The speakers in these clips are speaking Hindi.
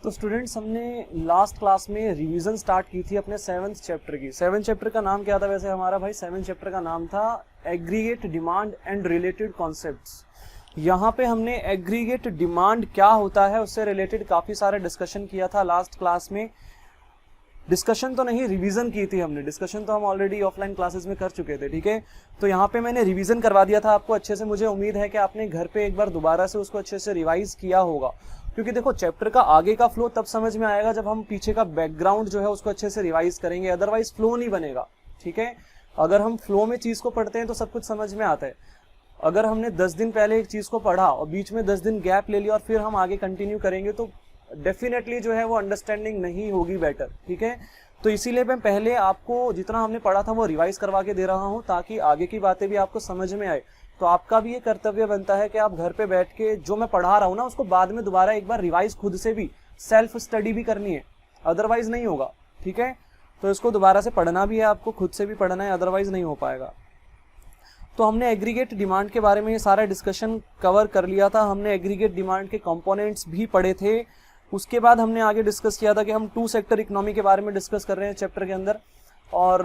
तो स्टूडेंट्स, हमने लास्ट क्लास में रिवीजन स्टार्ट की थी अपने 7th चैप्टर की। 7th चैप्टर का नाम क्या था वैसे हमारा भाई? 7th चैप्टर का नाम था aggregate demand and related concepts. यहाँ पे हमने एग्रीगेट डिमांड क्या होता है उससे रिलेटेड काफी सारे डिस्कशन किया था लास्ट क्लास में। डिस्कशन तो नहीं, रिवीजन की थी हमने। डिस्कशन तो हम ऑलरेडी ऑफलाइन क्लासेस में कर चुके थे, ठीक है। तो यहाँ पे मैंने रिवीजन करवा दिया था आपको अच्छे से। मुझे उम्मीद है कि आपने घर पे एक बार दोबारा से उसको अच्छे से रिवाइज किया होगा, क्योंकि देखो चैप्टर का आगे का फ्लो तब समझ में आएगा जब हम पीछे का बैकग्राउंड जो है उसको अच्छे से रिवाइज करेंगे, अदरवाइज फ्लो नहीं बनेगा, ठीक है। अगर हम फ्लो में चीज को पढ़ते हैं तो सब कुछ समझ में आता है। अगर हमने 10 दिन पहले एक चीज को पढ़ा और बीच में 10 दिन गैप ले लिया और फिर हम आगे कंटिन्यू करेंगे तो डेफिनेटली जो है वो अंडरस्टैंडिंग नहीं होगी बेटर, ठीक है। तो इसीलिए मैं पहले आपको जितना हमने पढ़ा था वो रिवाइज करवा के दे रहा हूं ताकि आगे की बातें भी आपको समझ में आए। तो आपका भी ये कर्तव्य बनता है कि आप घर पे बैठ के जो मैं पढ़ा रहा हूं ना उसको बाद में दोबारा एक बार रिवाइज खुद से भी, सेल्फ स्टडी भी करनी है, अदरवाइज नहीं होगा, ठीक है। तो इसको दोबारा से पढ़ना भी है आपको, खुद से भी पढ़ना है, अदरवाइज नहीं हो पाएगा। तो हमने एग्रीगेट डिमांड के बारे में ये सारा डिस्कशन कवर कर लिया था। हमने एग्रीगेट डिमांड के कंपोनेंट्स भी पढ़े थे। उसके बाद हमने आगे डिस्कस किया था कि हम 2 सेक्टर इकोनॉमी के बारे में डिस्कस कर रहे हैं चैप्टर के अंदर, और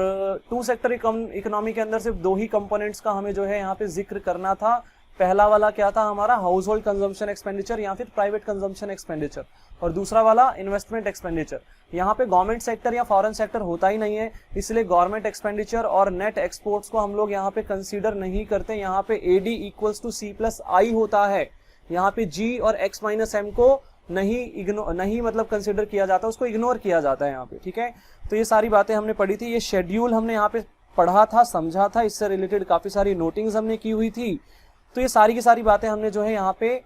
2 सेक्टर इकोनॉमी के अंदर सिर्फ 2 ही कंपोनेंट्स का हमें जो है यहाँ पे जिक्र करना था। पहला वाला क्या था हमारा? हाउस होल्ड कंजम्पशन एक्सपेंडिचर या फिर प्राइवेट कंजम्पशन एक्सपेंडिचर, और दूसरा वाला इन्वेस्टमेंट एक्सपेंडिचर। यहाँ पे गवर्नमेंट सेक्टर या फॉरेन सेक्टर होता ही नहीं है, इसलिए गवर्नमेंट एक्सपेंडिचर और नेट एक्सपोर्ट्स को हम लोग यहाँ पे कंसीडर नहीं करते। यहाँ पे AD इक्वल्स टू C+I होता है। यहाँ पे G और X माइनस M को नहीं मतलब कंसीडर किया जाता, उसको इग्नोर किया जाता है यहाँ पे, ठीक है। तो ये सारी बातें हमने पढ़ी थी। ये शेड्यूल हमने यहाँ पे पढ़ा था, समझा था, इससे रिलेटेड काफी सारी नोटिंग्स हमने की हुई थी। तो ये सारी की सारी बातें हमने जो है यहाँ पे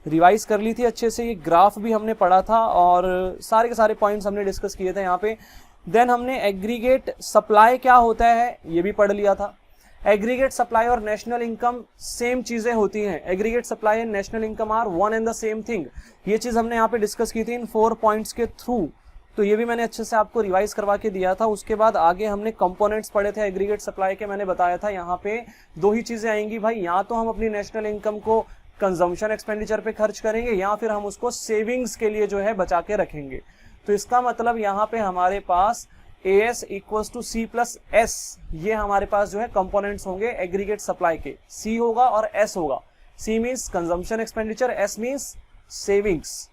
रिवाइज कर ली थी अच्छे से। ये ग्राफ भी हमने पढ़ा था और सारे के सारे पॉइंट्स हमने डिस्कस किए थे यहाँ पे। देन हमने एग्रीगेट सप्लाई क्या होता है ये भी पढ़ लिया था। एग्रीगेट सप्लाई और नेशनल इनकम सेम चीजें होती हैं। Aggregate supply and national income are one and the same thing. ये चीज हमने यहाँ पे डिस्कस की थी इन 4 पॉइंट्स के थ्रू। तो ये भी मैंने अच्छे से आपको रिवाइज करवा के दिया था। उसके बाद आगे हमने कंपोनेंट्स पढ़े थे एग्रीगेट सप्लाई के। मैंने बताया था यहाँ पे 2 ही चीजें आएंगी भाई, या तो हम अपनी नेशनल इनकम को कंजम्पशन एक्सपेंडिचर पे खर्च करेंगे या फिर हम उसको सेविंग्स के लिए जो है बचा के रखेंगे। तो इसका मतलब यहाँ पे हमारे पास AS इक्वल्स टू C+S ये हमारे पास जो है कंपोनेंट्स होंगे एग्रीगेट सप्लाई के। C होगा और S होगा। C means consumption expenditure, S means savings.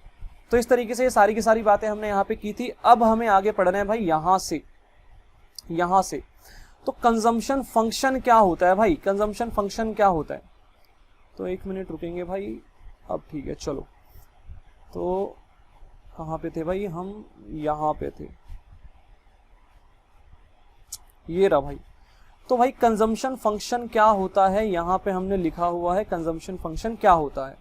तो इस तरीके से ये सारी की सारी बातें हमने यहाँ पे की थी। अब हमें आगे पढ़ना है भाई यहाँ से। तो कंजम्पशन फंक्शन क्या होता है भाई? कंजम्पशन फंक्शन क्या होता है? तो 1 मिनट रुकेंगे भाई। अब ठीक है, चलो। तो कहाँ पे थे भाई? हम यहाँ पे थे, ये रहा भाई। तो भाई कंजम्पशन फंक्शन क्या होता है यहाँ पे हमने लिखा हुआ है। कंजम्पशन फंक्शन क्या होता है?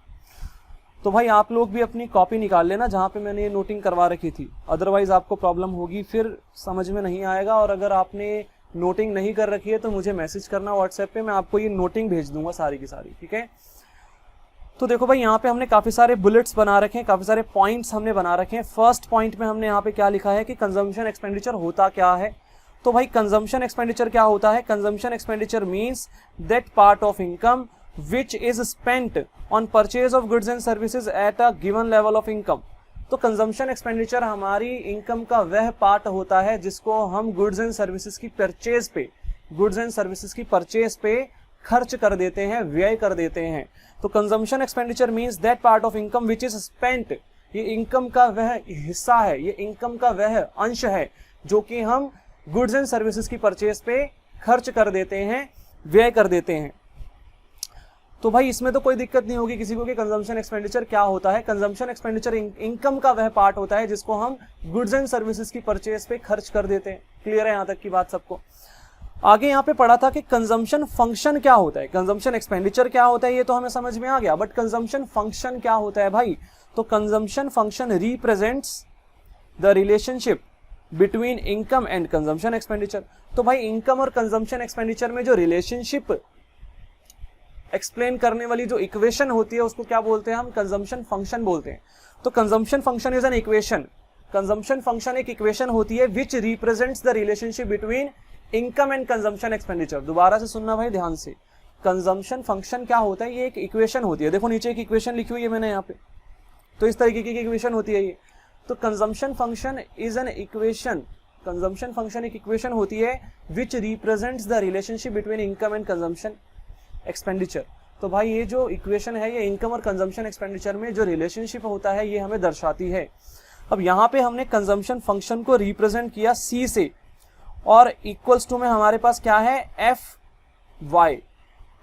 तो भाई आप लोग भी अपनी कॉपी निकाल लेना जहाँ पे मैंने ये नोटिंग करवा रखी थी, अदरवाइज आपको प्रॉब्लम होगी, फिर समझ में नहीं आएगा। और अगर आपने नोटिंग नहीं कर रखी है तो मुझे मैसेज करना व्हाट्सएप पे, मैं आपको ये नोटिंग भेज दूंगा सारी की सारी, ठीक है। तो देखो भाई यहाँ पे हमने काफी सारे बुलेट्स बना रखे हैं, काफी सारे पॉइंट्स हमने बना रखे हैं। फर्स्ट पॉइंट में हमने यहाँ पे क्या लिखा है कि कंजम्पशन एक्सपेंडिचर होता क्या है। तो भाई कंजम्पशन एक्सपेंडिचर क्या होता है? Consumption expenditure means that part of income which is spent on purchase of goods and services at a given level of income। तो कंजम्पशन एक्सपेंडिचर हमारी इनकम का वह पार्ट होता है जिसको हम गुड्स एंड सर्विसेज की परचेज पे खर्च कर देते हैं, व्यय कर देते हैं। तो consumption expenditure means that part of income which is spent. ये इनकम का वह हिस्सा है, ये इनकम का वह अंश है जो कि हम गुड्स एंड सर्विसेज की परचेज पे खर्च कर देते हैं, व्यय कर देते हैं। तो भाई इसमें तो कोई दिक्कत नहीं होगी किसी को कि कंजम्पशन एक्सपेंडिचर क्या होता है। कंजम्पशन एक्सपेंडिचर इनकम का वह पार्ट होता है जिसको हम गुड्स एंड सर्विसेज की परचेज पे खर्च कर देते हैं। क्लियर है यहाँ तक की बात सबको? आगे यहाँ पे पढ़ा था कि कंजम्पशन फंक्शन क्या होता है। कंजम्पशन एक्सपेंडिचर क्या होता है ये तो हमें समझ में आ गया, बट कंजम्पशन फंक्शन क्या होता है भाई? तो consumption function represents the relationship between income and consumption expenditure. तो भाई इनकम और कंजम्पशन एक्सपेंडिचर में जो रिलेशनशिप एक्सप्लेन करने वाली जो इक्वेशन होती है उसको क्या बोलते हैं हम? कंजम्पशन फंक्शन बोलते हैं। तो consumption function is an equation. Consumption function एक इक्वेशन होती है विच represents the relationship between income and consumption expenditure. दोबारा से सुनना भाई ध्यान से। कंजम्पशन फंक्शन क्या होता है? ये एक इक्वेशन होती है। देखो नीचे एक इक्वेशन लिखी हुई है मैंने यहाँ पे, तो इस तरीके की इक्वेशन होती है ये। तो consumption function is an equation, consumption function एक इक्वेशन होती है विच represents the relationship between income and consumption expenditure. तो भाई ये जो इक्वेशन है ये इनकम और कंजम्पशन एक्सपेंडिचर में जो रिलेशनशिप होता है ये हमें दर्शाती है। अब यहाँ पे हमने कंजम्पशन फंक्शन को रिप्रेजेंट किया सी से, और इक्वल्स टू में हमारे पास क्या है, एफ वाई।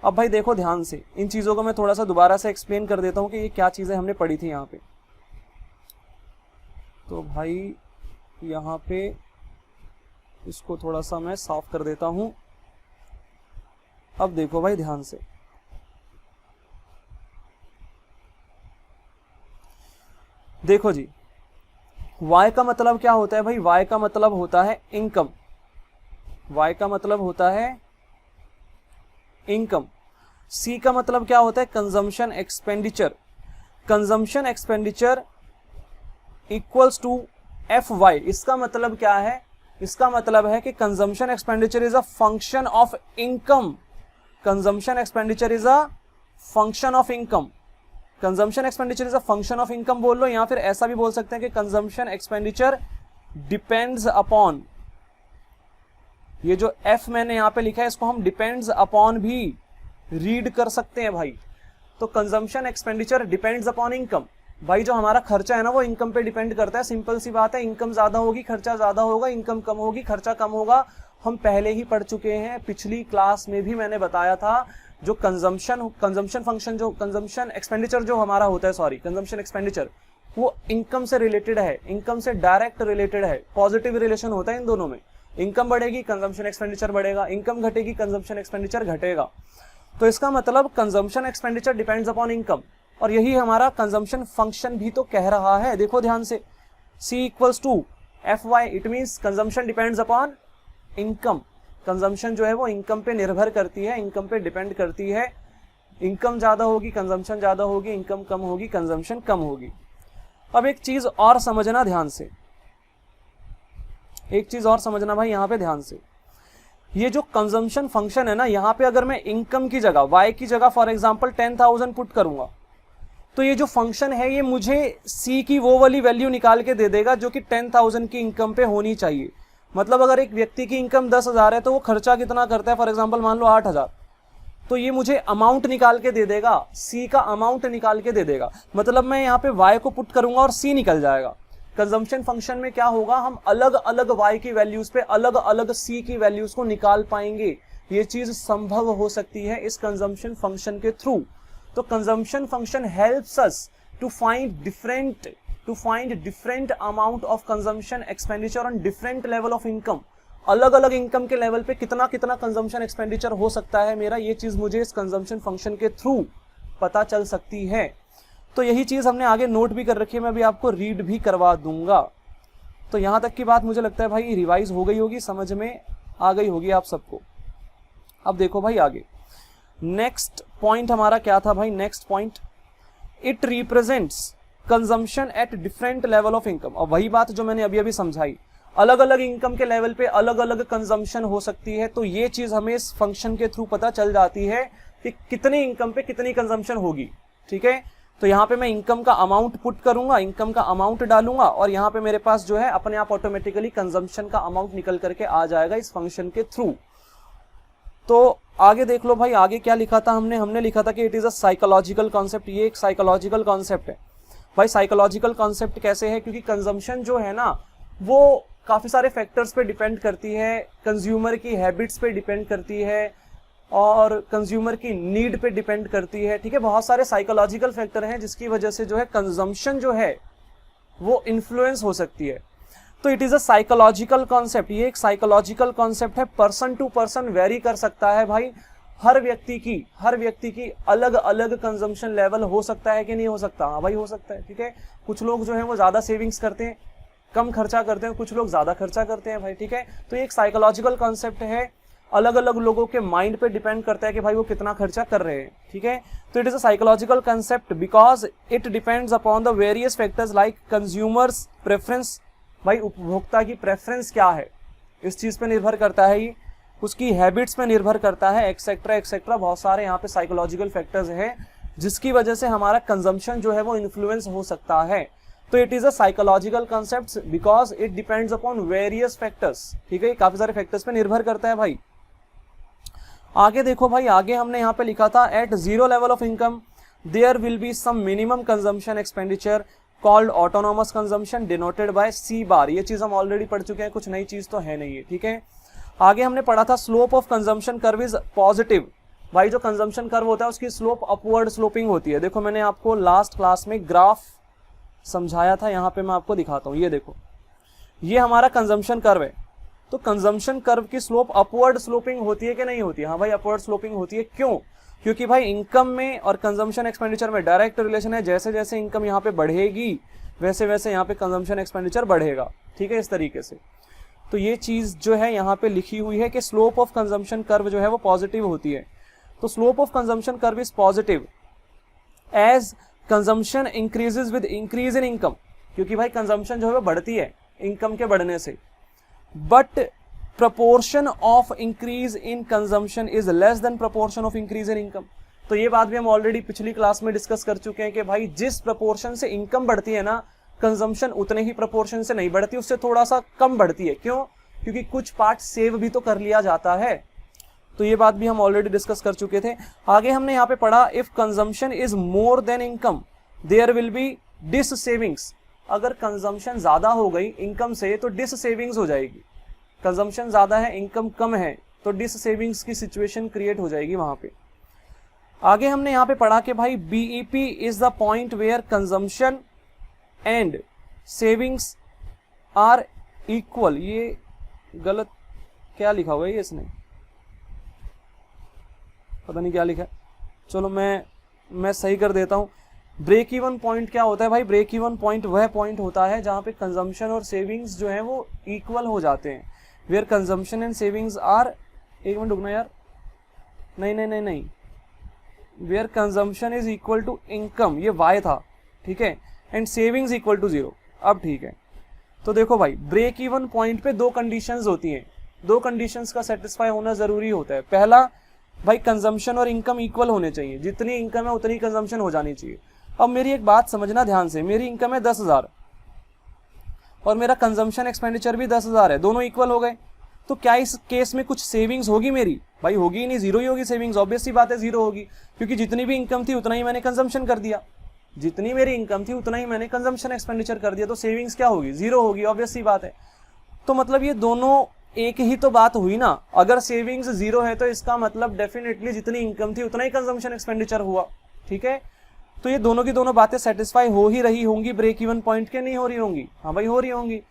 अब भाई देखो ध्यान से, इन चीजों को मैं थोड़ा सा दोबारा से एक्सप्लेन कर देता हूँ कि ये क्या चीजें हमने पढ़ी थी यहाँ पे। तो भाई यहाँ पे इसको थोड़ा सा मैं साफ कर देता हूं। अब देखो भाई ध्यान से, देखो जी, y का मतलब क्या होता है भाई, y का मतलब होता है इनकम, y का मतलब होता है इनकम। c का मतलब क्या होता है, consumption expenditure, consumption expenditure equals to F Y. इसका मतलब क्या है, इसका मतलब है कि consumption expenditure is a function of income, consumption expenditure is a function of income, consumption expenditure is a function of income बोल लो, या फिर ऐसा भी बोल सकते हैं कि कंजम्पशन एक्सपेंडिचर डिपेंड्स अपॉन, ये जो एफ मैंने यहां पे लिखा है इसको हम डिपेंड्स अपॉन भी रीड कर सकते हैं भाई। तो consumption expenditure depends upon income, भाई जो हमारा खर्चा है ना वो इनकम पे डिपेंड करता है, सिंपल सी बात है, इनकम ज्यादा होगी खर्चा ज्यादा होगा, इनकम कम होगी खर्चा कम होगा। हम पहले ही पढ़ चुके हैं, पिछली क्लास में भी मैंने बताया था, जो कंजम्पशन फंक्शन, जो कंजम्पशन एक्सपेंडिचर जो हमारा होता है, सॉरी कंजम्पशन एक्सपेंडिचर, वो इनकम से रिलेटेड है, इनकम से डायरेक्ट रिलेटेड है, पॉजिटिव रिलेशन होता है इन दोनों में। इनकम बढ़ेगी कंजम्पशन एक्सपेंडिचर बढ़ेगा, इनकम घटेगी कंजम्पशन एक्सपेंडिचर घटेगा। तो इसका मतलब consumption expenditure depends upon income, और यही हमारा कंजम्पशन फंक्शन भी तो कह रहा है। देखो ध्यान से, C equals to F Y, it means consumption depends upon income, consumption जो है वो इनकम पे निर्भर करती है, इनकम पे डिपेंड करती है। इनकम ज्यादा होगी कंजम्पशन ज्यादा होगी, इनकम कम होगी कंजम्पशन कम होगी। अब एक चीज और समझना ध्यान से, एक चीज और समझना भाई यहाँ पे ध्यान से, ये जो कंजम्पशन फंक्शन है ना, यहाँ पे अगर मैं इनकम की जगह, वाई की जगह फॉर एग्जांपल 10,000 पुट करूंगा, तो ये जो फंक्शन है ये मुझे C की वो वाली वैल्यू निकाल के दे देगा जो कि 10,000 की इनकम पे होनी चाहिए। मतलब अगर एक व्यक्ति की इनकम 10,000 है तो वो खर्चा कितना करता है, फॉर एग्जांपल मान लो 8,000, तो ये मुझे अमाउंट निकाल के दे देगा, C का अमाउंट निकाल के दे देगा। मतलब मैं यहाँ पे Y को पुट करूंगा और C निकल जाएगा। कंजम्पशन फंक्शन में क्या होगा, हम अलग अलग Y की वैल्यूज पे अलग अलग C की वैल्यूज को निकाल पाएंगे। ये चीज संभव हो सकती है इस कंजम्पशन फंक्शन के थ्रू। तो consumption function helps us to find different amount of consumption expenditure on different level of income. अलग अलग इनकम के लेवल पे कितना कितना कंजम्पशन एक्सपेंडिचर हो सकता है मेरा, ये चीज मुझे इस कंजम्पशन फंक्शन के थ्रू पता चल सकती है। तो यही चीज हमने आगे नोट भी कर रखी है, मैं अभी आपको रीड भी करवा दूंगा। तो यहां तक की बात मुझे लगता है भाई रिवाइज हो गई होगी, समझ में आ गई होगी आप सबको। अब देखो भाई आगे, नेक्स्ट पॉइंट हमारा क्या था भाई, next point, it represents consumption at different level of income. और वही बात जो मैंने अभी अभी समझाई, अलग अलग इनकम के लेवल पे अलग अलग कंजम्पशन हो सकती है। तो ये चीज हमें इस फंक्शन के थ्रू पता चल जाती है कि कितनी इनकम पे कितनी कंजम्पशन होगी। ठीक है, तो यहाँ पे मैं इनकम का अमाउंट पुट करूंगा, इनकम का अमाउंट डालूंगा, और यहाँ पे मेरे पास जो है अपने आप ऑटोमेटिकली कंजम्पशन का अमाउंट निकल करके आ जाएगा इस फंक्शन के थ्रू। तो आगे देख लो भाई, आगे क्या लिखा था हमने लिखा था कि it is a psychological concept. ये एक साइकोलॉजिकल कॉन्सेप्ट है भाई। साइकोलॉजिकल कॉन्सेप्ट कैसे है, क्योंकि कंजम्पशन जो है ना वो काफी सारे फैक्टर्स पे डिपेंड करती है, कंज्यूमर की हैबिट्स पे डिपेंड करती है और कंज्यूमर की नीड पे डिपेंड करती है। ठीक है, बहुत सारे साइकोलॉजिकल फैक्टर हैं जिसकी वजह से जो है कंजम्पशन जो है वो इन्फ्लुएंस हो सकती है। तो it is a psychological concept, ये एक साइकोलॉजिकल कॉन्सेप्ट है, पर्सन टू पर्सन वेरी कर सकता है भाई। हर व्यक्ति की अलग अलग कंजम्पशन लेवल हो सकता है कि नहीं हो सकता, हाँ भाई हो सकता है। ठीक है, कुछ लोग जो है वो ज्यादा सेविंग्स करते हैं, कम खर्चा करते हैं, कुछ लोग ज्यादा खर्चा करते हैं भाई। ठीक है, तो ये एक साइकोलॉजिकल कॉन्सेप्ट है, अलग अलग लोगों के माइंड पे डिपेंड करता है कि भाई वो कितना खर्चा कर रहे हैं। ठीक है, तो it is a psychological concept because it depends upon the various factors like consumers preference. भाई उपभोक्ता की प्रेफरेंस क्या है इस चीज पे निर्भर करता है, ये उसकी हैबिट्स पे निर्भर करता है, एक्सेट्रा एक्सेट्रा। बहुत सारे यहाँ पे साइकोलॉजिकल फैक्टर्स हैं जिसकी वजह से हमारा कंजम्पशन जो है वो इन्फ्लुएंस हो सकता है। तो it is a psychological concept because it depends upon various factors, ठीक है, काफी सारे फैक्टर्स पे निर्भर करता है भाई। आगे देखो भाई, आगे हमने यहाँ पे लिखा था at zero level of income there will be some minimum consumption expenditure called autonomous consumption denoted by c bar. ये चीज हम ऑलरेडी पढ़ चुके हैं, कुछ नई चीज तो है नहीं है, ठीक है। आगे हमने पढ़ा था slope of consumption curve is positive. भाई जो कंजम्पशन कर्व होता है उसकी स्लोप अपवर्ड स्लोपिंग होती है। देखो मैंने आपको लास्ट क्लास में ग्राफ समझाया था, यहाँ पे मैं आपको दिखाता हूँ। ये देखो, ये हमारा कंजम्पशन कर्व है। तो कंजम्पशन कर्व की स्लोप अपवर्ड स्लोपिंग होती है कि नहीं होती है? हाँ भाई, अपवर्ड स्लोपिंग होती है। क्यों? क्योंकि भाई इनकम में और कंजम्पशन एक्सपेंडिचर में डायरेक्ट रिलेशन है। जैसे जैसे इनकम यहाँ पे बढ़ेगी वैसे वैसे यहाँ पे कंजम्पशन एक्सपेंडिचर बढ़ेगा, ठीक है, इस तरीके से। तो ये चीज जो है यहाँ पे लिखी हुई है कि स्लोप ऑफ कंजम्पशन कर्व जो है वो पॉजिटिव होती है। तो slope of consumption curve is positive as consumption increases with increase in income, क्योंकि भाई कंजम्पशन जो है वो बढ़ती है इनकम के बढ़ने से। But proportion of increase in consumption is less than proportion of increase in income। तो ये बात भी हम ऑलरेडी पिछली क्लास में डिस्कस कर चुके हैं कि भाई जिस प्रपोर्शन से इनकम बढ़ती है ना, कंजम्पशन उतने ही प्रपोर्शन से नहीं बढ़ती, उससे थोड़ा सा कम बढ़ती है। क्यों? क्योंकि कुछ पार्ट सेव भी तो कर लिया जाता है। तो ये बात भी हम ऑलरेडी डिस्कस कर चुके थे। आगे हमने यहाँ पे पढ़ा if consumption is more than income there will be dissavings. अगर कंजम्पशन ज्यादा हो गई इनकम से तो डिस सेविंग्स हो जाएगी। कंजम्पशन ज्यादा है इनकम कम है तो डिस सेविंग्स की सिचुएशन क्रिएट हो जाएगी वहां पे। आगे हमने यहाँ पे पढ़ा कि भाई BEP is the point where consumption and savings are equal. ये गलत क्या लिखा हुआ है ये इसने, पता नहीं क्या लिखा है। चलो मैं सही कर देता हूँ। ब्रेक इवन पॉइंट क्या होता है भाई? ब्रेक इवन पॉइंट वह पॉइंट होता है जहां पे कंजम्पशन और सेविंग्स जो है वो इक्वल हो जाते हैं। Where consumption and savings are, एक मिनट रुकना यार, नहीं, where consumption is equal to income, ये वाई था, ठीक है, एंड सेविंग्स इक्वल टू 0। अब ठीक है। तो देखो भाई ब्रेक इवन पॉइंट पे दो कंडीशंस होती हैं, दो कंडीशंस का सेटिस्फाई होना जरूरी होता है। पहला भाई कंजम्पशन और इनकम इक्वल होने चाहिए, जितनी इनकम है उतनी कंजम्पशन हो जानी चाहिए। अब मेरी एक बात समझना ध्यान से, मेरी इनकम है 10,000 और मेरा कंजम्पशन एक्सपेंडिचर भी 10,000 है, दोनों इक्वल हो गए। तो क्या इस केस में कुछ सेविंग्स होगी मेरी? भाई होगी ही नहीं, जीरो ही होगी सेविंग्स। ऑब्वियस सी बात है जीरो होगी, क्योंकि जितनी भी इनकम थी उतना ही मैंने कंजम्पशन कर दिया, जितनी मेरी इनकम थी उतना ही मैंने कंजम्पशन एक्सपेंडिचर कर दिया। तो सेविंग्स क्या होगी? जीरो होगी, ऑब्वियस सी बात है। तो मतलब ये दोनों एक ही तो बात हुई ना। अगर सेविंग्स जीरो है तो इसका मतलब डेफिनेटली जितनी इनकम थी उतना ही कंजम्पशन एक्सपेंडिचर हुआ, ठीक है। तो ये दोनों की दोनों बातें सेटिस्फाई हो ही रही होंगी ब्रेक इवन पॉइंट के, नहीं हो रही होंगी? हाँ भाई हो रही होंगी।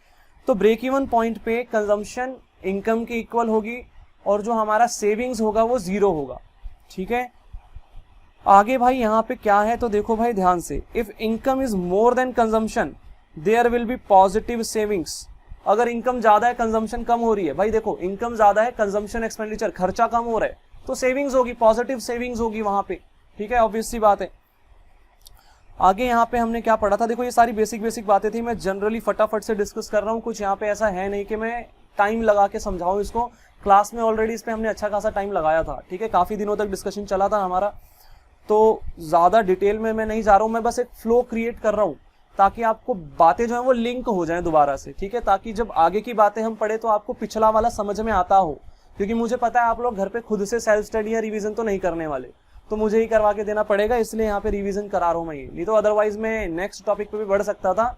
तो ब्रेक इवन पॉइंट पे कंजम्पशन इनकम की इक्वल होगी और जो हमारा सेविंग्स होगा वो जीरो होगा, ठीक है। आगे भाई यहाँ पे क्या है तो देखो भाई ध्यान से, if income is more than consumption there will be positive savings. अगर इनकम ज्यादा है कंजम्पशन कम हो रही है, भाई देखो इनकम ज्यादा है कंजम्पशन एक्सपेंडिचर खर्चा कम हो रहा है, तो सेविंग्स होगी, पॉजिटिव सेविंग्स होगी वहां पे, ठीक है, ऑब्वियस सी बात है। आगे यहाँ पे हमने क्या पढ़ा था? देखो ये सारी बेसिक बातें थी, मैं जनरली फटाफट से डिस्कस कर रहा हूँ। कुछ यहाँ पे ऐसा है नहीं कि मैं टाइम लगा के समझाऊं इसको। क्लास में ऑलरेडी इस पे हमने अच्छा खासा टाइम लगाया था, ठीक है, काफी दिनों तक डिस्कशन चला था हमारा। तो ज्यादा डिटेल में मैं नहीं जा रहा हूँ, मैं बस एक फ्लो क्रिएट कर रहा हूँ ताकि आपको बातें जो है वो लिंक हो जाएं दोबारा से, ठीक है, ताकि जब आगे की बातें हम पढ़े तो आपको पिछला वाला समझ में आता हो। क्योंकि मुझे पता है आप लोग घर पे खुद से सेल्फ स्टडी या रिवीजन तो नहीं करने वाले, तो मुझे ही करवा के देना पड़ेगा, इसलिए यहाँ पे रिवीजन करा रहा हूँ मैं ये। नहीं तो अदरवाइज मैं नेक्स्ट टॉपिक पे भी बढ़ सकता था,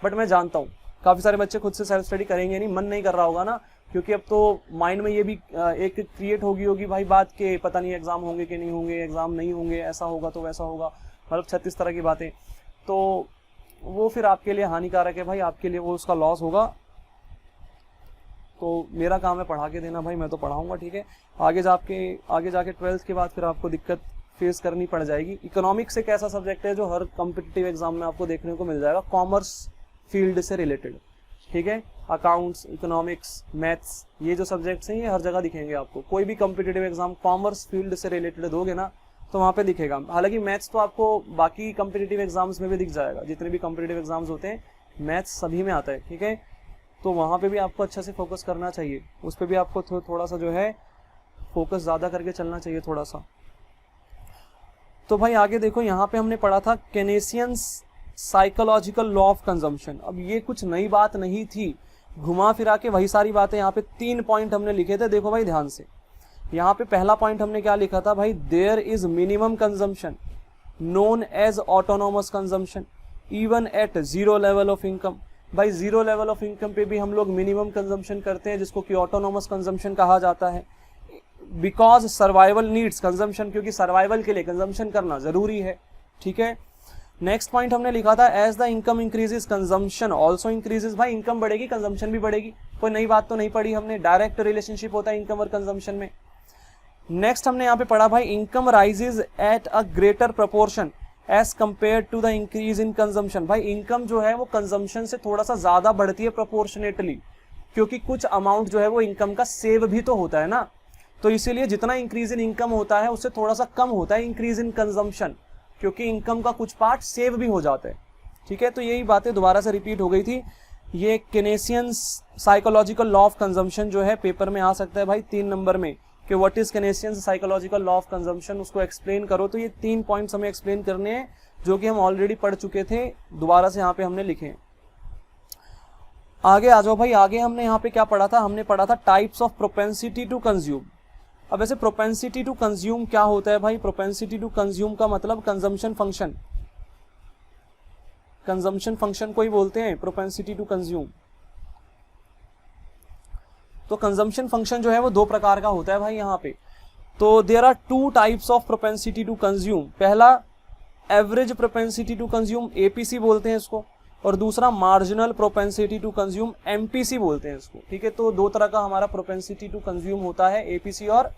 बट मैं जानता हूँ काफी सारे बच्चे खुद से सेल्फ स्टडी करेंगे नहीं, मन नहीं कर रहा होगा ना, क्योंकि अब तो माइंड में ये भी एक क्रिएट होगी भाई बात के पता नहीं एग्जाम होंगे कि नहीं होंगे, एग्जाम नहीं होंगे, ऐसा होगा तो वैसा होगा, मतलब 36 तरह की बातें। तो वो फिर आपके लिए हानिकारक है भाई, आपके लिए वो उसका लॉस होगा। तो मेरा काम है पढ़ा के देना भाई, मैं तो पढ़ाऊंगा, ठीक है। आगे जाके 12th के बाद फिर आपको दिक्कत फेस करनी पड़ जाएगी। इकोनॉमिक्स एक ऐसा सब्जेक्ट है जो हर कॉम्पिटिटिव एग्जाम में आपको देखने को मिल जाएगा, कॉमर्स फील्ड से रिलेटेड, ठीक है। अकाउंट्स, इकोनॉमिक्स, मैथ्स, ये जो सब्जेक्ट्स हैं ये हर जगह दिखेंगे आपको। कोई भी कॉम्पिटिटिव एग्जाम कॉमर्स फील्ड से रिलेटेड दोगे ना तो वहाँ पे दिखेगा। हालांकि मैथ्स तो आपको बाकी कॉम्पिटिटिव एग्जाम्स में भी दिख जाएगा, जितने भी कॉम्पिटिटिव एग्जाम्स होते हैं मैथ्स सभी में आता है, ठीक है। तो वहाँ पे भी आपको अच्छा से फोकस करना चाहिए, उस पर भी आपको थोड़ा सा जो है फोकस ज़्यादा करके चलना चाहिए थोड़ा सा। तो भाई आगे देखो, यहाँ पे हमने पढ़ा था Keynesian psychological law of consumption. अब ये कुछ नई बात नहीं थी, घुमा फिरा के वही सारी बातें यहाँ पे 3 पॉइंट हमने लिखे थे। देखो भाई ध्यान से, यहाँ पे पहला पॉइंट हमने क्या लिखा था भाई, there is minimum consumption known as autonomous consumption even at zero level of income. भाई जीरो लेवल ऑफ इनकम पे भी हम लोग मिनिमम कंजम्पशन करते हैं, जिसको कि ऑटोनोमस कंजम्पशन कहा जाता है। बिकॉज सर्वाइवल नीड्स कंजम्पशन, क्योंकि सर्वाइवल के लिए कंजम्पशन करना जरूरी है। ठीक है, नेक्स्ट पॉइंट हमने लिखा था as the income increases consumption also increases. भाई इनकम बढ़ेगी कंजम्पशन भी बढ़ेगी, कोई नई बात तो नहीं पढ़ी हमने, डायरेक्ट रिलेशनशिप होता है इनकम और कंजम्पशन में। नेक्स्ट हमने यहाँ पे पढ़ा भाई income rises at a greater proportion as compare to the increase in consumption. भाई इनकम जो है वो कंजम्पशन से थोड़ा सा ज्यादा बढ़ती है प्रोपोर्शनेटली, क्योंकि कुछ अमाउंट जो है वो इनकम का सेव भी तो होता है ना, तो इसीलिए जितना इंक्रीज इन इनकम होता है उससे थोड़ा सा कम होता है इंक्रीज इन कंजम्पशन, क्योंकि इनकम का कुछ पार्ट सेव भी हो जाता है। ठीक है, तो यही बातें दोबारा से रिपीट हो गई थी। ये Keynesian psychological law of consumption जो है पेपर में आ सकता है भाई 3 नंबर में, कि what is Keynesian psychological law of consumption, उसको एक्सप्लेन करो। तो ये 3 पॉइंट्स हमें एक्सप्लेन करने हैं जो कि हम ऑलरेडी पढ़ चुके थे, दोबारा से यहाँ पे हमने लिखे हैं। आगे आ जाओ भाई, आगे हमने यहाँ पे क्या पढ़ा था, हमने पढ़ा था types of propensity to consume. अब ऐसे प्रोपेंसिटी टू कंज्यूम क्या होता है भाई, प्रोपेंसिटी टू कंज्यूम का मतलब कंजम्पशन फंक्शन, कंजम्पशन फंक्शन को ही बोलते हैं प्रोपेंसिटी टू कंज्यूम। तो कंजम्पशन फंक्शन जो है वो 2 प्रकार का होता है भाई यहाँ पे। तो there are 2 types of propensity to consume. पहला average propensity to consume, APC बोलते हैं इसको, और दूसरा marginal propensity to consume, MPC बोलते हैं इसको। ठीक है, तो 2 तरह का हमारा प्रोपेंसिटी टू कंज्यूम होता है, एपीसी और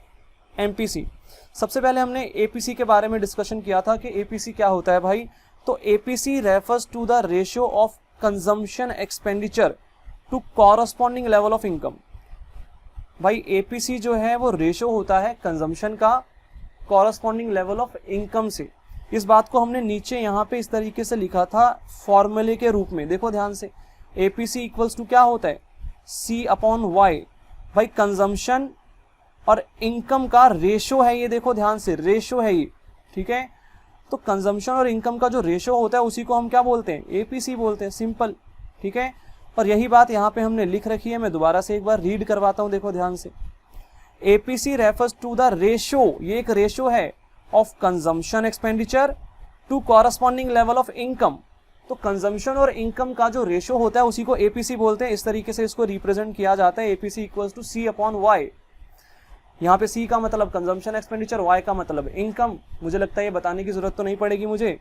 एमपीसी। सबसे पहले हमने एपीसी के बारे में डिस्कशन किया था कि एपीसी क्या होता है भाई। तो APC refers to the ratio of consumption expenditure to corresponding level of income. भाई एपीसी जो है वो रेशियो होता है कंजम्पशन का कॉरस्पॉन्डिंग लेवल ऑफ इनकम से। इस बात को हमने नीचे यहाँ पे इस तरीके से लिखा था फॉर्मूले के रूप में, देखो ध्यान से। एपीसी इक्वल्स टू क्या होता है, सी अपॉन वाई। भाई कंजम्पशन और इनकम का रेशियो है ये, देखो ध्यान से, रेशियो है ये। ठीक है, तो कंजम्पशन और इनकम का जो रेशियो होता है उसी को हम क्या बोलते हैं, एपीसी बोलते हैं, सिंपल। ठीक है, और यही बात यहाँ पे हमने लिख रखी है, मैं दोबारा से एक बार रीड करवाता हूँ, देखो ध्यान से। APC refers to the ratio, ये एक रेशियो है, of consumption expenditure to corresponding level of income. तो कंजम्पशन और इनकम का जो रेशियो होता है उसी को एपीसी बोलते हैं। इस तरीके से इसको रिप्रेजेंट किया जाता है, APC equals to C upon Y. यहाँ पे सी का मतलब कंजम्पशन एक्सपेंडिचर, वाई का मतलब इनकम। मुझे लगता है ये बताने की जरूरत तो नहीं पड़ेगी मुझे।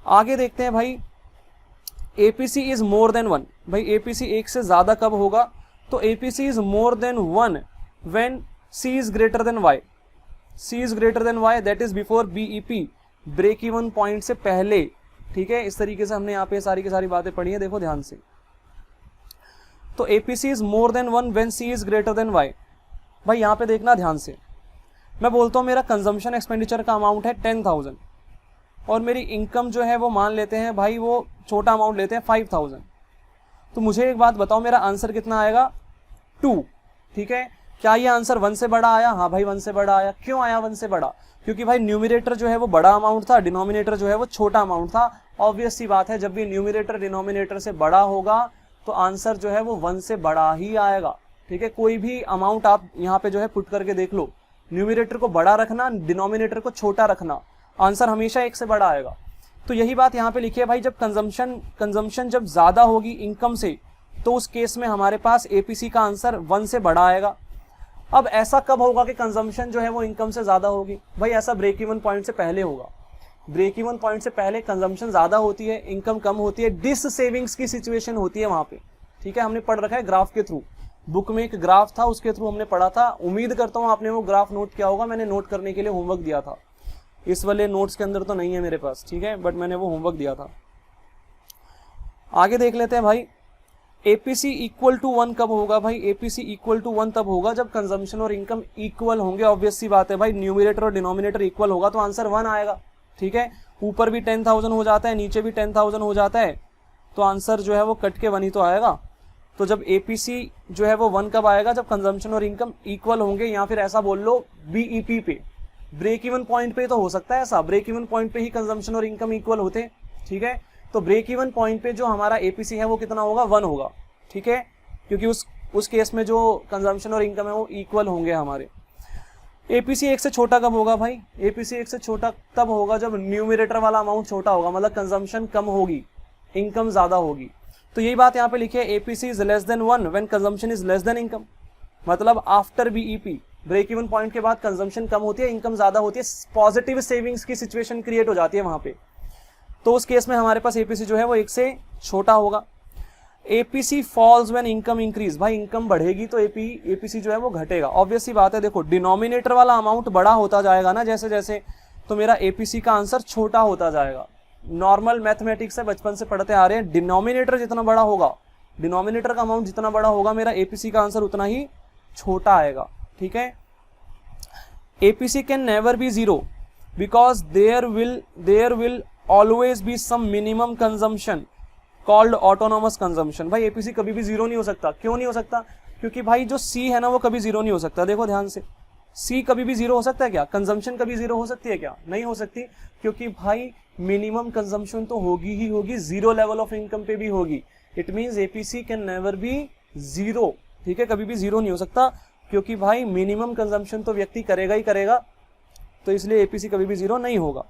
आगे देखते हैं भाई, एपीसी इज मोर देन 1। भाई एपीसी 1 से ज्यादा कब होगा, तो APC is more than 1 when C is greater than Y. C is greater than Y, that is before BEP, break even point से पहले। ठीक है, इस तरीके से हमने यहाँ पे सारी की सारी बातें पढ़ी है, देखो ध्यान से। तो APC is more than 1 when C is greater than Y. भाई यहाँ पे देखना ध्यान से, मैं बोलता हूँ मेरा कंजम्पशन एक्सपेंडिचर का अमाउंट है 10,000 और मेरी इनकम जो है वो मान लेते हैं भाई, वो छोटा अमाउंट लेते हैं 5,000। तो मुझे एक बात बताओ, मेरा आंसर कितना आएगा, 2। ठीक है, क्या ये आंसर 1 से बड़ा आया, हाँ भाई 1 से बड़ा आया। क्यों आया 1 से बड़ा, क्योंकि भाई न्यूमरेटर जो है वो बड़ा अमाउंट था, डिनोमिनेटर जो है वो छोटा अमाउंट था। ऑब्वियस सी बात है, जब भी न्यूमरेटर डिनोमिनेटर से बड़ा होगा तो आंसर जो है वो 1 से बड़ा ही आएगा। ठीक है, कोई भी अमाउंट आप यहाँ पे जो है पुट करके देख लो, न्यूमरेटर को बड़ा रखना, डिनोमिनेटर को छोटा रखना, आंसर हमेशा 1 से बड़ा आएगा। तो यही बात यहाँ पे लिखी है भाई, जब कंजम्पशन जब ज्यादा होगी इनकम से, तो उस केस में हमारे पास एपीसी का आंसर 1 से बड़ा आएगा। अब ऐसा कब होगा कि कंजम्पशन जो है वो इनकम से ज्यादा होगी, भाई ऐसा ब्रेक इवन पॉइंट से पहले होगा। ब्रेक इवन पॉइंट से पहले कंजम्पशन ज्यादा होती है, इनकम कम होती है, डिस सेविंग्स की सिचुएशन होती है वहां पे। ठीक है, हमने पढ़ रखा है ग्राफ के थ्रू, बुक में एक ग्राफ था उसके थ्रू हमने पढ़ा था। उम्मीद करता हूँ आपने वो ग्राफ नोट किया होगा, मैंने नोट करने के लिए होमवर्क दिया था। इस वाले नोट्स के अंदर तो नहीं है मेरे पास, ठीक है, बट मैंने वो होमवर्क दिया था। आगे देख लेते हैं भाई, एपीसी इक्वल टू 1 कब होगा, भाई एपीसी इक्वल टू 1 तब होगा जब कंजम्पशन और इनकम इक्वल होंगे। ऑब्वियस सी बात है भाई, न्यूमरेटर और डिनोमिनेटर इक्वल होगा तो आंसर 1 आएगा। ठीक है, ऊपर भी 10,000 हो जाता है, नीचे भी 10,000 हो जाता है, तो आंसर जो है वो कट के 1 ही तो आएगा। तो जब एपीसी जो है वो 1 कब आएगा, जब कंजम्पशन और इनकम इक्वल होंगे, या फिर ऐसा बोल लो बीईपी पे, ब्रेक इवन पॉइंट पे तो हो सकता है ऐसा, ब्रेक इवन पॉइंट पे ही कंजम्पशन और इनकम इक्वल होते हैं। ठीक है, तो ब्रेक इवन पॉइंट पे जो हमारा एपीसी है वो कितना होगा, 1 होगा, ठीक है, क्योंकि उस केस में जो कंजम्पशन और इनकम है वो इक्वल होंगे हमारे। एपीसी 1 से छोटा कब होगा भाई, एपीसी 1 से छोटा तब होगा जब न्यूमरेटर वाला अमाउंट छोटा होगा, मतलब कंजम्पशन कम होगी, इनकम ज्यादा होगी। तो यही बात यहाँ पे लिखी है, APC is less than 1 when consumption is less than income, मतलब after BEP break even point के बाद कंजम्पशन कम होती है, इनकम ज्यादा होती है, पॉजिटिव सेविंग्स की सिचुएशन क्रिएट हो जाती है वहां पे। तो उस केस में हमारे पास एपीसी जो है वो 1 से छोटा होगा। APC falls when income increase, भाई इनकम बढ़ेगी तो एपीसी जो है वो घटेगा, ऑब्वियस सी बात है। देखो डिनोमिनेटर वाला अमाउंट बड़ा होता जाएगा ना जैसे जैसे, तो मेरा एपीसी का आंसर छोटा होता जाएगा। नॉर्मल मैथमेटिक्स है, बचपन से पढ़ते आ रहे हैं, डिनोमिनेटर जितना बड़ा होगा, डिनोमिनेटर का अमाउंट जितना बड़ा होगा, मेरा एपीसी का आंसर उतना ही छोटा आएगा, ठीक है। APC can never be zero because there will always be some minimum consumption called autonomous consumption. भाई एपीसी कभी भी जीरो नहीं हो सकता, क्यों नहीं हो सकता, क्योंकि भाई जो सी है ना वो कभी जीरो नहीं हो सकता। देखो ध्यान से, सी कभी भी जीरो हो सकता है क्या, कंजम्पशन कभी जीरो हो सकती है क्या, नहीं हो सकती, क्योंकि भाई मिनिमम कंजम्पशन तो होगी ही होगी, जीरो लेवल ऑफ इनकम पे भी होगी। It means APC can never be zero, ठीक है, कभी भी जीरो नहीं हो सकता, क्योंकि भाई मिनिमम कंजम्पशन तो व्यक्ति करेगा ही करेगा, तो इसलिए एपीसी कभी भी जीरो नहीं होगा।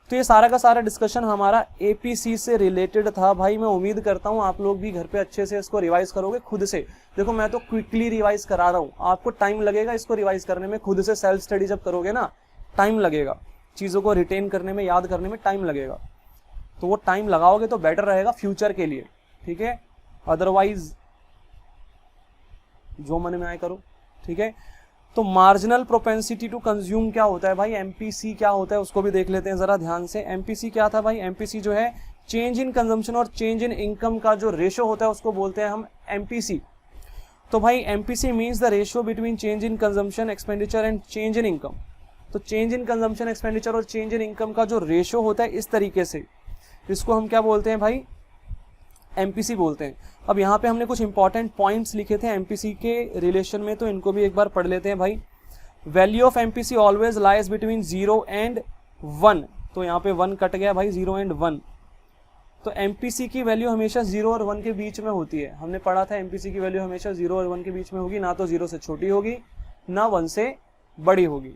तो ये सारा का सारा डिस्कशन हमारा एपीसी से रिलेटेड था। भाई मैं उम्मीद करता हूँ आप लोग भी घर पे अच्छे से इसको रिवाइज करोगे खुद से। देखो मैं तो क्विकली रिवाइज करा रहा हूँ, आपको टाइम लगेगा इसको रिवाइज करने में, खुद से सेल्फ स्टडी जब करोगे ना टाइम लगेगा, चीज़ों को रिटेन करने में, याद करने में टाइम लगेगा, तो वो टाइम लगाओगे तो बेटर रहेगा फ्यूचर के लिए, ठीक है, अदरवाइज जो मन में आए करो, ठीक है। तो मार्जिनल प्रोपेंसिटी टू कंज्यूम क्या होता है भाई, एमपीसी क्या होता है उसको भी देख लेते हैं जरा ध्यान से। एमपीसी क्या था भाई, एमपीसी जो है चेंज इन कंजम्पशन और चेंज इन इनकम का जो रेशो होता है उसको बोलते हैं हम एमपीसी। तो भाई MPC means the ratio between change in consumption expenditure and change in income. तो चेंज इन कंजम्पशन एक्सपेंडिचर और चेंज इन इनकम का जो रेशियो होता है इस तरीके से, इसको हम क्या बोलते हैं भाई, एमपीसी बोलते हैं। अब यहाँ पे हमने कुछ इंपॉर्टेंट पॉइंट्स लिखे थे एमपीसी के रिलेशन में, तो इनको भी एक बार पढ़ लेते हैं भाई। Value of MPC always lies between 0 and 1, तो यहाँ पे 1 कट गया भाई, 0 एंड 1। तो एमपीसी की वैल्यू हमेशा 0 और 1 के बीच में होती है, हमने पढ़ा था एमपीसी की वैल्यू हमेशा 0 और 1 के बीच में होगी, ना तो 0 से छोटी होगी ना 1 से बड़ी होगी।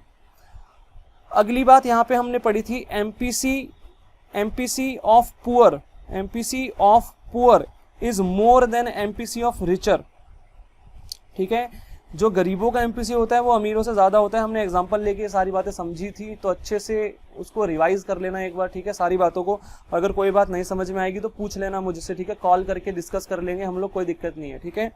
अगली बात यहाँ पे हमने पढ़ी थी MPC of poor, MPC of poor is more than MPC of richer, ठीक है। जो गरीबों का एमपीसी होता है वो अमीरों से ज्यादा होता है। हमने एग्जांपल लेके सारी बातें समझी थी, तो अच्छे से उसको रिवाइज कर लेना एक बार, ठीक है, सारी बातों को। अगर कोई बात नहीं समझ में आएगी तो पूछ लेना मुझसे, ठीक है, कॉल करके डिस्कस कर लेंगे हम लोग, कोई दिक्कत नहीं है, ठीक है।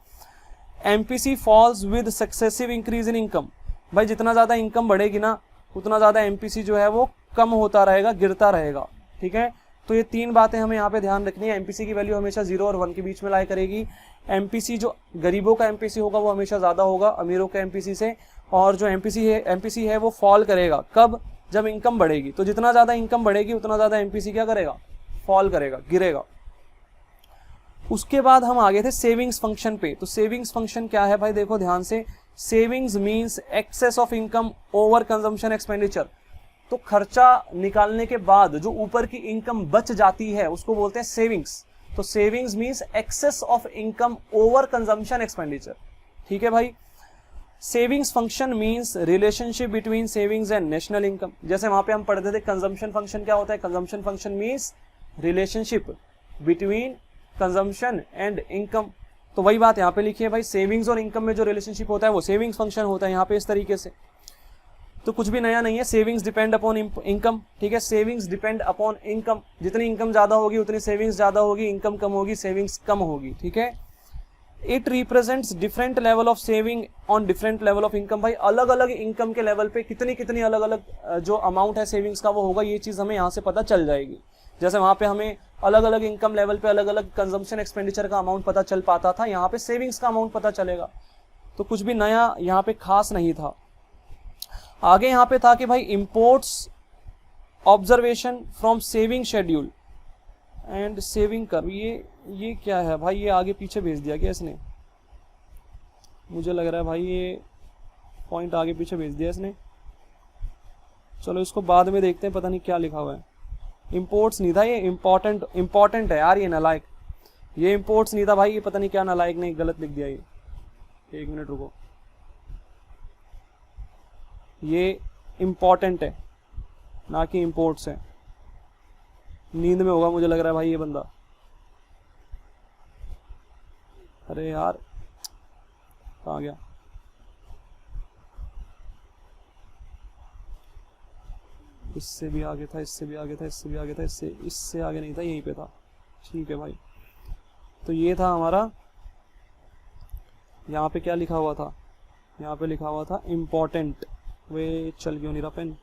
MPC falls with successive increase in income, भाई जितना ज्यादा इनकम बढ़ेगी ना उतना ज्यादा एमपीसी जो है वो कम होता रहेगा, गिरता रहेगा, ठीक है। तो ये 3 बातें हमें यहाँ पे ध्यान रखनी है। एमपीसी की वैल्यू हमेशा 0 और 1 के बीच में लाया करेगी। एमपीसी जो गरीबों का एमपीसी होगा वो हमेशा ज्यादा होगा अमीरों के एमपीसी से, और जो एमपीसी है वो फॉल करेगा कब, जब इनकम बढ़ेगी। तो जितना ज्यादा इनकम बढ़ेगी उतना ज्यादा एमपीसी क्या करेगा, फॉल करेगा, गिरेगा। उसके बाद हम आगे थे सेविंग्स फंक्शन पे। तो सेविंग्स फंक्शन क्या है भाई, देखो ध्यान से, savings means excess of income over consumption expenditure. तो खर्चा निकालने के बाद जो ऊपर की इनकम बच जाती है उसको बोलते हैं सेविंग्स। तो savings means excess of income over consumption expenditure, ठीक है भाई। Savings function means relationship between savings and national income. जैसे वहां पे हम पढ़ते थे कंजम्पशन फंक्शन क्या होता है, consumption function means relationship between consumption and income. तो वही बात यहाँ पे लिखी है भाई, सेविंग्स और इनकम में जो रिलेशनशिप होता है वो सेविंग्स फंक्शन होता है यहाँ पे इस तरीके से। तो कुछ भी नया नहीं है, सेविंग्स डिपेंड अपॉन इनकम, ठीक है, सेविंग्स डिपेंड अपॉन इनकम। जितनी इनकम ज्यादा होगी उतनी सेविंग्स ज्यादा होगी, इनकम कम होगी सेविंग्स कम होगी, ठीक है। It represents different level of saving on different level of income. भाई अलग अलग इनकम के लेवल पे कितनी अलग अलग जो अमाउंट है सेविंग्स का वो होगा, ये चीज हमें यहाँ से पता चल जाएगी। जैसे वहां पे हमें अलग अलग इनकम लेवल पे अलग अलग कंजम्पशन एक्सपेंडिचर का अमाउंट पता चल पाता था, यहाँ पे सेविंग्स का अमाउंट पता चलेगा। तो कुछ भी नया यहाँ पे खास नहीं था। आगे यहाँ पे था कि भाई imports observation from saving schedule and saving curve. ये क्या है भाई, ये आगे पीछे भेज दिया क्या इसने, मुझे लग रहा है भाई ये पॉइंट आगे पीछे भेज दिया इसने। चलो इसको बाद में देखते हैं, पता नहीं क्या लिखा हुआ है। इम्पोर्ट्स नहीं था ये, इम्पोर्टेंट है यार ये नालायक, ये इम्पोर्ट्स नहीं था भाई, ये पता नहीं क्या नालायक ने गलत लिख दिया ये। एक मिनट रुको, ये इम्पोर्टेंट है ना कि इम्पोर्ट्स है। नींद में होगा मुझे लग रहा है भाई ये बंदा। अरे यार कहाँ गया, इससे भी आगे था, इससे भी आगे था, इससे भी आगे था, इससे आगे नहीं था, यहीं पे था। ठीक है भाई, तो ये था हमारा, यहाँ पे क्या लिखा हुआ था, यहाँ पे लिखा हुआ था इम्पोर्टेंट। वे चल क्यों नहीं रहा पेन,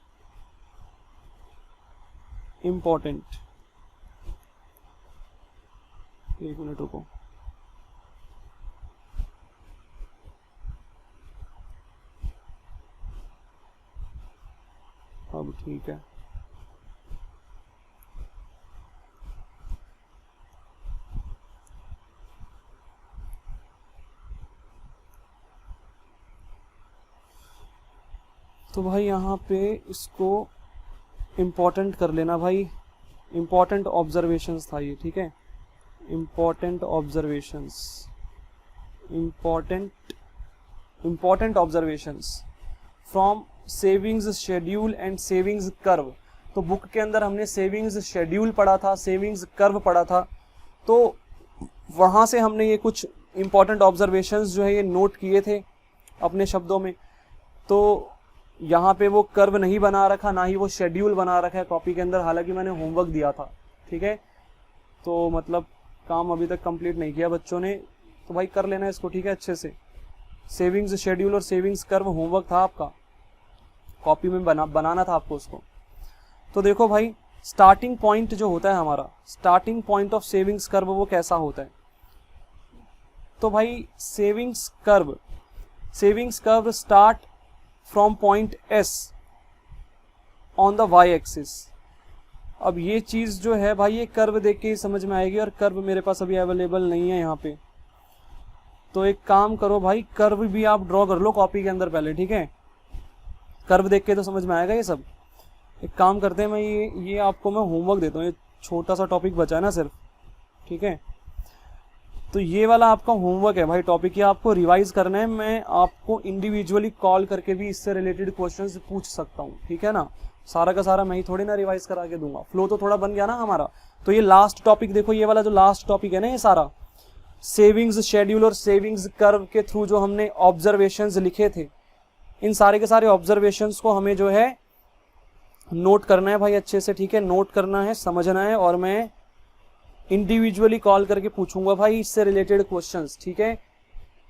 इम्पोर्टेंट। एक मिनट रुको, अब ठीक है। तो भाई यहाँ पे इसको इम्पोर्टेंट कर लेना भाई, इम्पोर्टेंट ऑब्जर्वेशंस था ये, ठीक है, important observations, important observations from savings schedule and savings curve. तो बुक के अंदर हमने सेविंग्स शेड्यूल पढ़ा था, सेविंग्स कर्व पढ़ा था, तो वहाँ से हमने ये कुछ इम्पोर्टेंट ऑब्जर्वेशंस जो है ये नोट किए थे अपने शब्दों में। तो यहाँ पे वो कर्व नहीं बना रखा, ना ही वो शेड्यूल बना रखा है कॉपी के अंदर, हालांकि मैंने होमवर्क दिया था, ठीक है, तो मतलब काम अभी तक कंप्लीट नहीं किया बच्चों ने, तो भाई कर लेना इसको, ठीक है, अच्छे से। सेविंग्स शेड्यूल और सेविंग्स कर्व होमवर्क था आपका, कॉपी में बनाना था आपको उसको। तो देखो भाई, स्टार्टिंग पॉइंट जो होता है हमारा, starting point of savings curve वो कैसा होता है। तो भाई savings curve start from point S on the Y axis. अब ये चीज जो है भाई, ये कर्व देख के ही समझ में आएगी, और कर्व मेरे पास अभी अवेलेबल नहीं है यहाँ पे, तो एक काम करो भाई, कर्व भी आप ड्रॉ कर लो कॉपी के अंदर पहले, ठीक है, कर्व देख के तो समझ में आएगा ये सब। एक काम करते हैं, मैं ये आपको मैं होमवर्क देता हूँ, ये छोटा सा टॉपिक बचा है ना सिर्फ, ठीक है, तो ये वाला आपका होमवर्क है भाई, टॉपिक ये आपको रिवाइज करना है। मैं आपको इंडिविजुअली कॉल करके भी इससे रिलेटेड क्वेश्चंस पूछ सकता हूँ, ठीक है ना, सारा का सारा मैं ही थोड़ी ना रिवाइज करा के दूंगा, फ्लो तो थोड़ा बन गया ना हमारा। तो ये लास्ट टॉपिक देखो, ये वाला जो लास्ट टॉपिक है ना, ये सारा सेविंग्स शेड्यूल और सेविंग्स कर्व के थ्रू जो हमने ऑब्जर्वेशंस लिखे थे, इन सारे के सारे ऑब्जर्वेशंस को हमें जो है नोट करना है भाई अच्छे से, ठीक है, नोट करना है, समझना है, और मैं इंडिविजुअली कॉल करके पूछूंगा भाई इससे रिलेटेड क्वेश्चंस, ठीक है।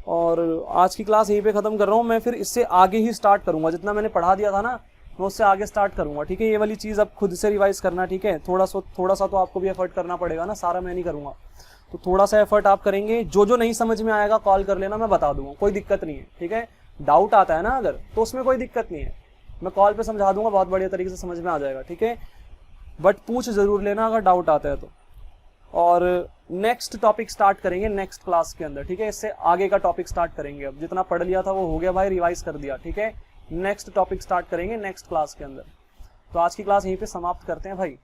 और आज की क्लास यहीं पे खत्म कर रहा हूँ मैं, फिर इससे आगे ही स्टार्ट करूंगा, जितना मैंने पढ़ा दिया था ना मैं उससे आगे स्टार्ट करूंगा, ठीक है। ये वाली चीज़ अब खुद से रिवाइज करना, ठीक है, थोड़ा सा तो आपको भी एफर्ट करना पड़ेगा ना, सारा मैं नहीं करूंगा, तो थोड़ा सा एफर्ट आप करेंगे। जो नहीं समझ में आएगा कॉल कर लेना, मैं बता दूंगा, कोई दिक्कत नहीं है, ठीक है। डाउट आता है ना अगर, तो उसमें कोई दिक्कत नहीं है, मैं कॉल पे समझा दूंगा, बहुत बढ़िया तरीके से समझ में आ जाएगा, ठीक है। बट पूछ जरूर लेना अगर डाउट आता है तो। और नेक्स्ट टॉपिक स्टार्ट करेंगे नेक्स्ट क्लास के अंदर, ठीक है, इससे आगे का टॉपिक स्टार्ट करेंगे। अब जितना पढ़ लिया था वो हो गया भाई, रिवाइज कर दिया, ठीक है। नेक्स्ट टॉपिक स्टार्ट करेंगे नेक्स्ट क्लास के अंदर। तो आज की क्लास यहीं पे समाप्त करते हैं भाई।